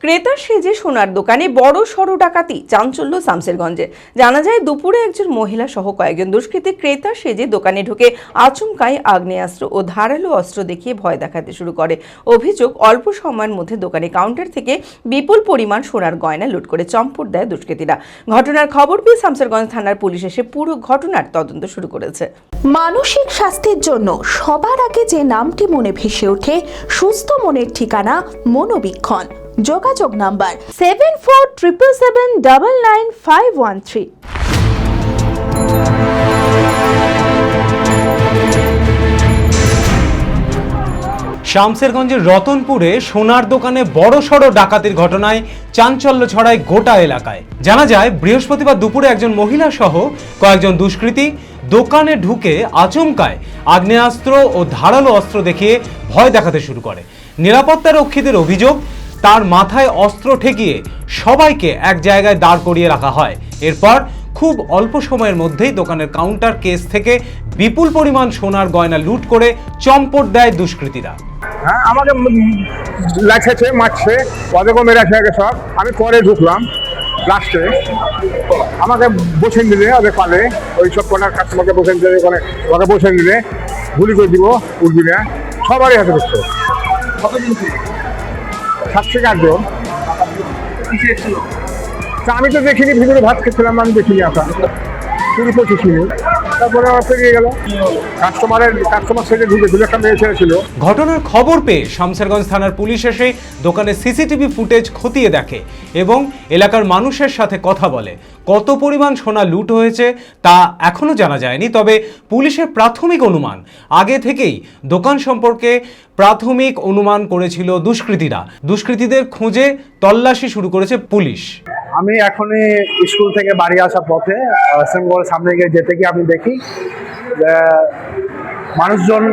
ক্রেতার সেজে সোনার দোকানে বড় সড় ডাকাতি, চাঞ্চল্য শামসেরগঞ্জে। জানা যায় দুপুরে একজন মহিলা সহ কয়েকজন দুষ্কৃতী ক্রেতার সেজে দোকানে ঢুকে আচমকাই আগ্নেয়াস্ত্র ও ধারালো অস্ত্র দেখিয়ে ভয় দেখাতে শুরু করে। অভিযোগ, অল্প সময়ের মধ্যে দোকানে কাউন্টার থেকে বিপুল পরিমাণ সোনার গয়না লুট করে চম্পট দেয় দুষ্কৃতীরা। ঘটনার খবর পেয়ে শামসেরগঞ্জ থানার পুলিশ এসে পুরো ঘটনার তদন্ত শুরু করেছে। মানসিক স্বাস্থ্যের জন্য সবার আগে যে নামটি মনে ভেসে ওঠে, সুস্থ মনের ঠিকানা মনোবীক্ষণ। যোগাযোগ নাম্বার 7477799513। শামসেরগঞ্জের রতনপুরে সোনার দোকানে বড়সড় ডাকাতির ঘটনায় চাঞ্চল্য ছড়ায় গোটা এলাকায়। জানা যায় বৃহস্পতিবার দুপুরে একজন মহিলা সহ কয়েকজন দুষ্কৃতী দোকানে ঢুকে আচমকায় আগ্নেয়াস্ত্র ও ধারালো অস্ত্র দেখিয়ে ভয় দেখাতে শুরু করে। নিরাপত্তা রক্ষীদের অভিযোগ, তার মাথায় অস্ত্র ঠেকিয়ে সবাইকে এক জায়গায় দাঁড় করিয়ে রাখা হয়। এরপর খুব অল্প সময়ের মধ্যেই দোকানের কাউন্টার কেস থেকে বিপুল পরিমাণ সোনার গয়না লুট করে চম্পট দেয় দুষ্কৃতীরা। হ্যাঁ, আমাকে লাগছে, মারছে, ওদেরকেও মেরে আছে সব। আমি পরে ঢুকলাম, লাস্টে আমাকে বসে নিলে ওদের পালে, ওই সব কোনার কাস্টমারকে বসে নিলে, ওকে বসে নিলে গুলি করে দিব, উঠবি না, সবারই হাতে দেখছো। 7 থেকে 8 জন। আমি তো দেখিনি, ভিতরে ভাত খেয়েছিলাম, আমি দেখিনি। আপনার 20-25 মিনিট, তারপরে আমার পেরিয়ে গেল। কাস্টমার সেজে ঢুকে একটা মেয়ে ছেলে ছিল। ঘটনার খবর পেয়ে শামসেরগঞ্জ থানার পুলিশ এসে দোকানে সিসিটিভি ফুটেজ খতিয়ে দেখে এবং এলাকার মানুষের সাথে কথা বলে। কত পরিমাণ সোনা লুট হয়েছে তা এখনো জানা যায়নি, তবে পুলিশের প্রাথমিক অনুমান, আগে থেকেই দোকান সম্পর্কে প্রাথমিক অনুমান করেছিল দুষ্কৃতীরা। দুষ্কৃতীদের খোঁজে তল্লাশি শুরু করেছে পুলিশ। আমি এখনই স্কুল থেকে বাড়ি আসার পথে সেমগড়ের সামনে গিয়ে যেতে গিয়ে আমি দেখি যে মানুষজন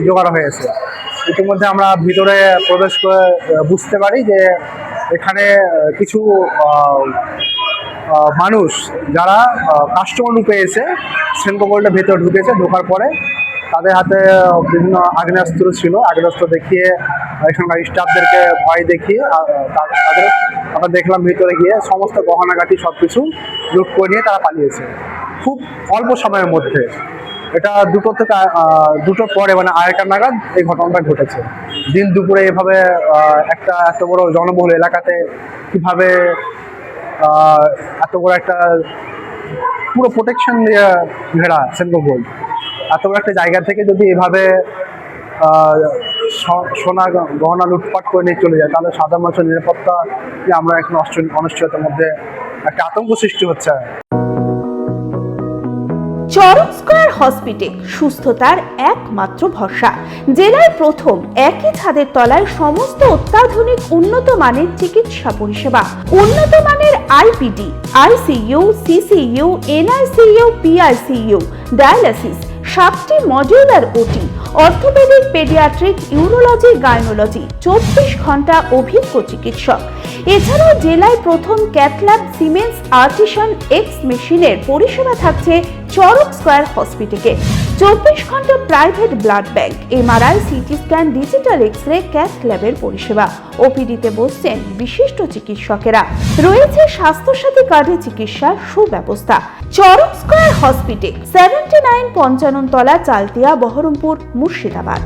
জোগাড় হয়েছে। ইতিমধ্যে আমরা ভিতরে প্রবেশ করে বুঝতে পারি যে এখানে কিছু মানুষ যারা কাস্টমার রূপে এসে সেন্ট্রাল গোল্ডের ভেতরে ঢুকেছে। ঢোকার পরে তাদের হাতে বিভিন্ন আগ্নেয়াস্ত্র ছিল। আগ্নেয়াস্ত্র দেখিয়ে এখানকার স্টাফদেরকে ভয় দেখিয়ে তাদের আমরা দেখলাম ভিতরে গিয়ে সমস্ত গহনাগাটি সব কিছু লুট করে নিয়ে তারা পালিয়েছে খুব অল্প সময়ের মধ্যে। এটা দুটো পরে মানে 2:30 নাগাদ এই ঘটনাটা ঘটেছে। দিন দুপুরে এভাবে একটা এত বড় জনবহুল এলাকাতে কিভাবে এত বড় একটা পুরো প্রোটেকশন দিয়ে ঘেরা সেন্ট্রাল গোল্ড, এত বড় একটা জায়গা থেকে যদি এভাবে সোনা গহনা লুটপাট করে নিয়ে চলে যায়, তাহলে সাধারণ মানুষের নিরাপত্তা আমরা এখন অনিশ্চয়তার মধ্যে একটা আতঙ্ক সৃষ্টি হচ্ছে। চরক স্কয়ার হসপিটাল সুস্থতার একমাত্র ভরসা। জেলায় প্রথম একই ছাদের তলায় সমস্ত অত্যাধুনিক উন্নত মানের চিকিৎসা পরিষেবা, উন্নত মানের IPD, ICU, CCU, NICU, PICU, dialysis, 7টি modular OT, orthopaedic, paediatric, urology, gynaecology, 24 ঘন্টা অভিজ্ঞ চিকিৎসক। এছাড়াও জেলায় প্রথম ক্যাথল্যাব, সিমেন্স, আর্টিসান, এক্স মেশিনের পরিষেবা থাকছে চরক স্কয়ার হসপিটালে। 24 ঘন্টা private blood bank, MRI, CT scan, digital X-ray, cath ল্যাবের পরিষেবা। ওপিডিতে বসছেন বিশিষ্ট চিকিৎসকেরা। রয়েছে স্বাস্থ্যসাথী কার্ডে চিকিৎসার সুব্যবস্থা। চরক স্কয়ার হসপিটাল, 79 পঞ্চানন তলা, চালতিয়া, বহরমপুর, মুর্শিদাবাদ।